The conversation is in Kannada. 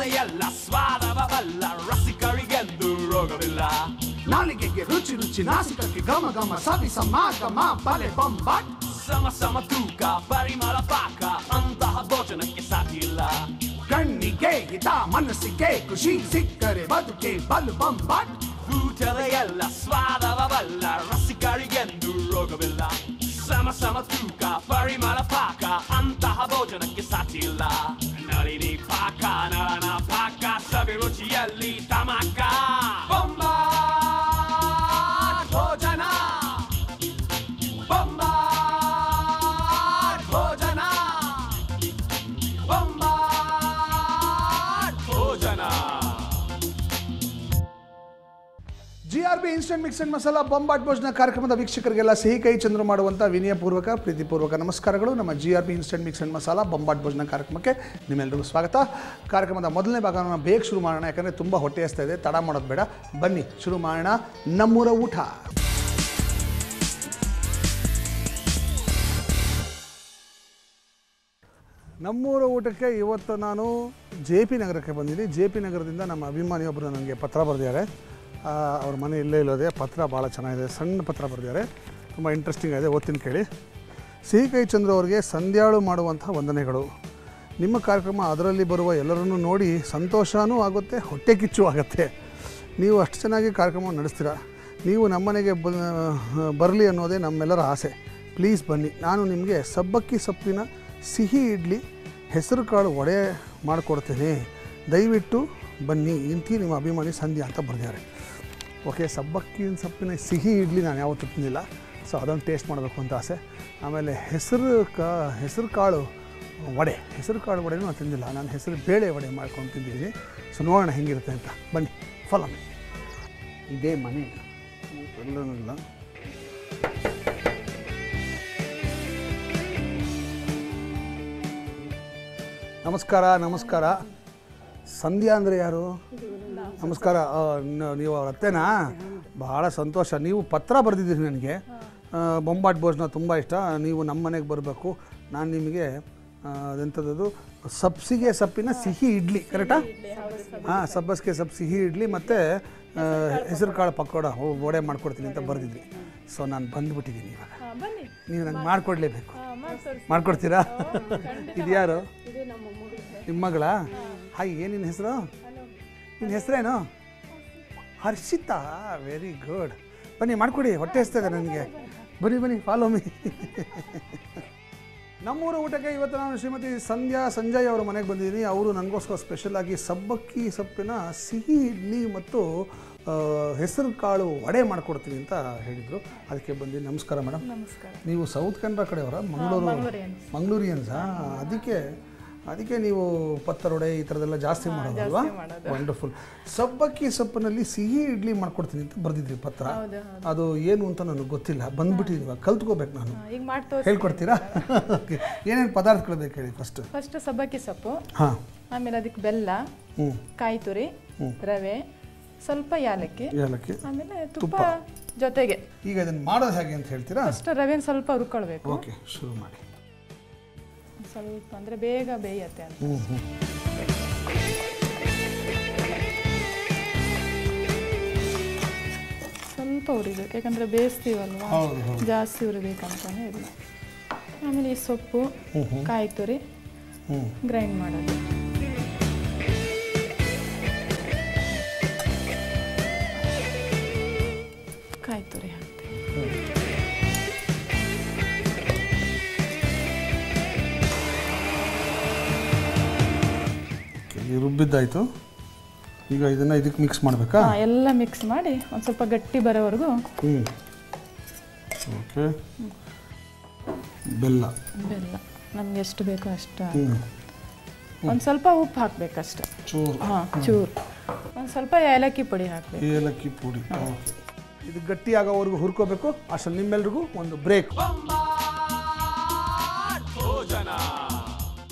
ಊಟದ ಎಲ್ಲ ಸ್ವಾದವ ಬಲ್ಲ ರಸಿಕರಿಗೆಂದು ರೋಗವಿಲ್ಲ. ನಾಲಿಗೆಗೆ ರುಚಿ ರುಚಿ, ನಾಸಿಕಕ್ಕೆ ಘಮ ಘಮ, ಸವಿ ಸಮಾಗಮ ಬಲೆ ಬೊಂಬಾಟ್. ಸಮ ಸಮ ತೂಕ ಪರಿಮಳ ಪಾಕ, ಅಂತಹ ಭೋಜನಕ್ಕೆ ಸಾಟಿಲ್ಲ. ಕಣ್ಣಿಗೆ ಹಿತ ಮನಸ್ಸಿಗೆ ಖುಷಿ, ಸಿಕ್ಕರೆ ಬದುಕೆ ಬಲು ಬೊಂಬಾಟ್. ಊಟದ ಎಲ್ಲ ಸ್ವಾದವ ಬಲ್ಲ ರಸಿಕರಿಗೆಂದು ರೋಗವಿಲ್ಲ. ಸಮ ಸಮ ತೂಕ ಪರಿಮಳ ಪಾಕ, ಅಂತಹ ಭೋಜನಕ್ಕೆ ಸಾಟಿಲ್ಲ. ನಳಿನಿ ಪಾಕ ನಳನ ಪಾಕ, ಸವಿ ರುಚಿಯಲ್ಲಿ ತಮಕ. ಬೊಂಬಾಟ್ ಭೋಜನ, ಬೊಂಬಾಟ್ ಭೋಜನ, Bombat Bhojana. GRB instant mix and masala Bombat Bhojana ಕಾರ್ಯಕ್ರಮದ ವೀಕ್ಷಕರಿಗೆಲ್ಲ ಸಿಹಿ ಕೈ ಚಂದ್ರು ಮಾಡುವಂಥ ವಿನಯಪೂರ್ವಕ ಪ್ರೀತಿಪೂರ್ವಕ ನಮಸ್ಕಾರಗಳು. ನಮ್ಮ GRB instant mix and masala Bombat Bhojana ಕಾರ್ಯಕ್ರಮಕ್ಕೆ ನಿಮ್ಮೆಲ್ಲರಿಗೂ ಸ್ವಾಗತ. ಕಾರ್ಯಕ್ರಮದ ಮೊದಲನೇ ಭಾಗನ ಬೇಗ ಶುರು ಮಾಡೋಣ, ಯಾಕಂದರೆ ತುಂಬ ಹೊಟ್ಟೆ ಹಸ್ತಾ ಇದೆ, ತಡ ಮಾಡೋದು ಬೇಡ. ಬನ್ನಿ ಶುರು ಮಾಡೋಣ ನಮ್ಮೂರ ಊಟ. ನಮ್ಮೂರ ಊಟಕ್ಕೆ ಇವತ್ತು ನಾನು JP ನಗರಕ್ಕೆ ಬಂದಿದ್ದೀನಿ. JP ನಗರದಿಂದ ನಮ್ಮ ಅಭಿಮಾನಿಯೊಬ್ಬರು ನನಗೆ ಪತ್ರ ಬರೆದಿದ್ದಾರೆ. ಅವ್ರ ಮನೆ ಇಲ್ಲೇ ಇಲ್ಲೋದೆ. ಪತ್ರ ಭಾಳ ಚೆನ್ನಾಗಿದೆ, ಸಣ್ಣ ಪತ್ರ ಬರೆದಿದ್ದಾರೆ, ತುಂಬ ಇಂಟ್ರೆಸ್ಟಿಂಗ್ ಆಗಿದೆ, ಓದ್ತೀನಿ ಕೇಳಿ. ಸಿಹಿ ಕೈ ಚಂದ್ರು ಅವರಿಗೆ ಸಂಧ್ಯಾಳು ಮಾಡುವಂಥ ವಂದನೆಗಳು. ನಿಮ್ಮ ಕಾರ್ಯಕ್ರಮ ಅದರಲ್ಲಿ ಬರುವ ಎಲ್ಲರನ್ನೂ ನೋಡಿ ಸಂತೋಷವೂ ಆಗುತ್ತೆ, ಹೊಟ್ಟೆ ಕಿಚ್ಚು ಆಗುತ್ತೆ. ನೀವು ಅಷ್ಟು ಚೆನ್ನಾಗಿ ಕಾರ್ಯಕ್ರಮ ನಡೆಸ್ತೀರಾ. ನೀವು ನಮ್ಮನೆಗೆ ಬರಲಿ ಅನ್ನೋದೇ ನಮ್ಮೆಲ್ಲರ ಆಸೆ. ಪ್ಲೀಸ್ ಬನ್ನಿ, ನಾನು ನಿಮಗೆ ಸಬ್ಬಕ್ಕಿ ಸೊಪ್ಪಿನ ಸಿಹಿ ಇಡ್ಲಿ, ಹೆಸರು ಕಾಳು ವಡೆ ಮಾಡಿಕೊಡ್ತೇನೆ, ದಯವಿಟ್ಟು ಬನ್ನಿ. ಇಂತಿ ನಿಮ್ಮ ಅಭಿಮಾನಿ ಸಂಧ್ಯಾ ಅಂತ ಬರೆದಿದ್ದಾರೆ. ಓಕೆ, ಸಬ್ಬಕ್ಕಿ ಸೊಪ್ಪಿನ ಸಿಹಿ ಇಡ್ಲಿ ನಾನು ಯಾವತ್ತೂ ತಿಂದಿಲ್ಲ, ಸೊ ಅದನ್ನು ಟೇಸ್ಟ್ ಮಾಡಬೇಕು ಅಂತ ಆಸೆ. ಆಮೇಲೆ ಹೆಸರು ಕಾಳು ವಡೆ ವಡೆನೂ ನಾನು ತಿಂದಿಲ್ಲ. ನಾನು ಹೆಸರು ಬೇಳೆ ವಡೆ ಮಾಡ್ಕೊಂಡು ತಿಂದಿದ್ದೀನಿ. ಸೊ ನೋಡೋಣ ಹೆಂಗಿರುತ್ತೆ ಅಂತ. ಬನ್ನಿ, ಫಾಲೋ ಮೀ. ಇದೇ ಮನೆ ಎಲ್ಲನೂ ಇಲ್ಲ. ನಮಸ್ಕಾರ. ಸಂಧ್ಯಾ ಅಂದರೆ ಯಾರು? ನಮಸ್ಕಾರ. ನೀವು ಅವ್ರ ಅತ್ತೆನಾ? ಭಾಳ ಸಂತೋಷ. ನೀವು ಪತ್ರ ಬರೆದಿದ್ದೀರಿ ನನಗೆ, ಬೊಂಬಾಟ್ ಭೋಜನ ತುಂಬ ಇಷ್ಟ, ನೀವು ನಮ್ಮ ಮನೆಗೆ ಬರಬೇಕು, ನಾನು ನಿಮಗೆ ಅದೆಂಥದ್ದು ಸೊಪ್ಪಿನ ಸಿಹಿ ಇಡ್ಲಿ, ಕರೆಕ್ಟಾ? ಹಾಂ, ಸಬ್ಬಸಿಗೆ ಸೊಪ್ಪು ಸಿಹಿ ಇಡ್ಲಿ ಮತ್ತು ಹೆಸರು ಕಾಳು ಪಕೋಡ ವಡೆ ಮಾಡ್ಕೊಡ್ತೀನಿ ಅಂತ ಬರೆದಿದ್ರಿ. ಸೊ ನಾನು ಬಂದುಬಿಟ್ಟಿದ್ದೀನಿ ಇವಾಗ. ನೀವು ನಂಗೆ ಮಾಡಿಕೊಡ್ಲೇಬೇಕು. ಮಾಡಿಕೊಡ್ತೀರಾ? ಇದು ಯಾರು? ನಿಮ್ಮ ಮಗಳ? ಹಾಯ್, ಏನು ನಿನ್ನ ಹೆಸರು? ನಿನ್ನ ಹೆಸರೇನು? ಹರ್ಷಿತಾ. Very good. ಬನ್ನಿ ಮಾಡಿಕೊಡಿ, ಹೊಟ್ಟೆ ಹಸ್ತಿದೆ ನನಗೆ. ಬನ್ನಿ ಫಾಲೋ ಮೀ. ನಮ್ಮೂರ ಊಟಕ್ಕೆ ಇವತ್ತು ನಾನು ಶ್ರೀಮತಿ ಸಂಜಯ್ ಅವರ ಮನೆಗೆ ಬಂದಿದ್ದೀನಿ. ಅವರು ನನಗೋಸ್ಕರ ಸ್ಪೆಷಲಾಗಿ ಸಬ್ಬಕ್ಕಿ ಸೊಪ್ಪಿನ ಸಿಹಿ ಇಡ್ಲಿ ಮತ್ತು ಹೆಸರು ಕಾಳು ವಡೆ ಮಾಡಿಕೊಡ್ತೀನಿ ಅಂತ ಹೇಳಿದರು. ಅದಕ್ಕೆ ಬಂದು ನಮಸ್ಕಾರ ಮೇಡಮ್. ನಮಸ್ಕಾರ. ನೀವು ಸೌತ್ ಕನ್ನಡ ಕಡೆಯವರ? ಮಂಗಳೂರಿಯನ್ಸಾ? ಅದಕ್ಕೆ ನೀವು ಪತ್ತರೊಡೆ ಈ ಥರದ್ದೆಲ್ಲ ಜಾಸ್ತಿ ಮಾಡೋದಲ್ವಾ? ವಂಡರ್ಫುಲ್. ಸಬ್ಬಕ್ಕಿ ಸೊಪ್ಪಿನಲ್ಲಿ ಸಿಹಿ ಇಡ್ಲಿ ಮಾಡ್ಕೊಡ್ತೀನಿ ಅಂತ ಬರೆದಿದ್ರಿ ಪತ್ರ. ಅದು ಏನು ಅಂತ ನನಗೆ ಗೊತ್ತಿಲ್ಲ, ಬಂದ್ಬಿಟ್ಟಿದ್ದೀನಿ, ಇವಾಗ ಕಲ್ತ್ಕೋಬೇಕು ನಾನು. ಹೇಳ್ಕೊಡ್ತೀರಾ? ಏನೇನು ಪದಾರ್ಥಗಳು ಬೇಕು ಹೇಳಿ. ಫಸ್ಟ್ ಸಬ್ಬಕ್ಕಿ ಸೊಪ್ಪು, ಹಾಂ, ಆಮೇಲೆ ಅದಕ್ಕೆ ಬೆಲ್ಲ, ಕಾಯಿ ತುರಿ, ರವೆ, ಸ್ವಲ್ಪ ಏಲಕ್ಕಿ, ಆಮೇಲೆ ತುಪ್ಪ ಜೊತೆಗೆ. ಈಗ ಇದನ್ನು ಮಾಡೋದು ಹೇಗೆ ಅಂತ ಹೇಳ್ತೀರಾ? ಫಸ್ಟ್ ರವೆನ ಸ್ವಲ್ಪ ಹುರ್ಕೊಳ್ಬೇಕು. ಓಕೆ, ಶುರು ಮಾಡಿ. ಸ್ವಲ್ಪ ಅಂದರೆ ಬೇಗ ಬೇಯತ್ತೆ ಅಂತ. ಸ್ವಲ್ಪ ಹುರಿಬೇಕು, ಯಾಕಂದರೆ ಬೇಯಿಸ್ತೀವಲ್ವ, ಜಾಸ್ತಿ ಹುರಿಬೇಕಂತಾನೆ ಇಲ್ಲ. ಆಮೇಲೆ ಈ ಸೊಪ್ಪು, ಕಾಯಿ ತುರಿ ಗ್ರೈಂಡ್ ಮಾಡೋದು. ಕಾಯಿ ತುರಿ ರುಬ್ಬಿದ್ದಾಯಿತು. ಈಗ ಇದನ್ನು ಇದಕ್ಕೆ ಮಿಕ್ಸ್ ಮಾಡಬೇಕಾ? ಎಲ್ಲ ಮಿಕ್ಸ್ ಮಾಡಿ ಒಂದು ಸ್ವಲ್ಪ ಗಟ್ಟಿ ಬರೋವರೆಗೂ. ಓಕೆ. ಬೆಲ್ಲ ನಮ್ಗೆ ಎಷ್ಟು ಬೇಕೋ ಅಷ್ಟು. ಒಂದು ಸ್ವಲ್ಪ ಉಪ್ಪು ಹಾಕಬೇಕಷ್ಟೆ, ಚೂರು. ಒಂದು ಸ್ವಲ್ಪ ಏಲಕ್ಕಿ ಪುಡಿ ಹಾಕಬೇಕು. ಏಲಕ್ಕಿ ಪುಡಿ. ಇದು ಗಟ್ಟಿ ಆಗೋವರೆಗೂ ಹುರ್ಕೋಬೇಕು. ಅಷ್ಟರಲ್ಲಿ ನಿಮ್ಮೆಲ್ರಿಗೂ ಒಂದು ಬ್ರೇಕ್.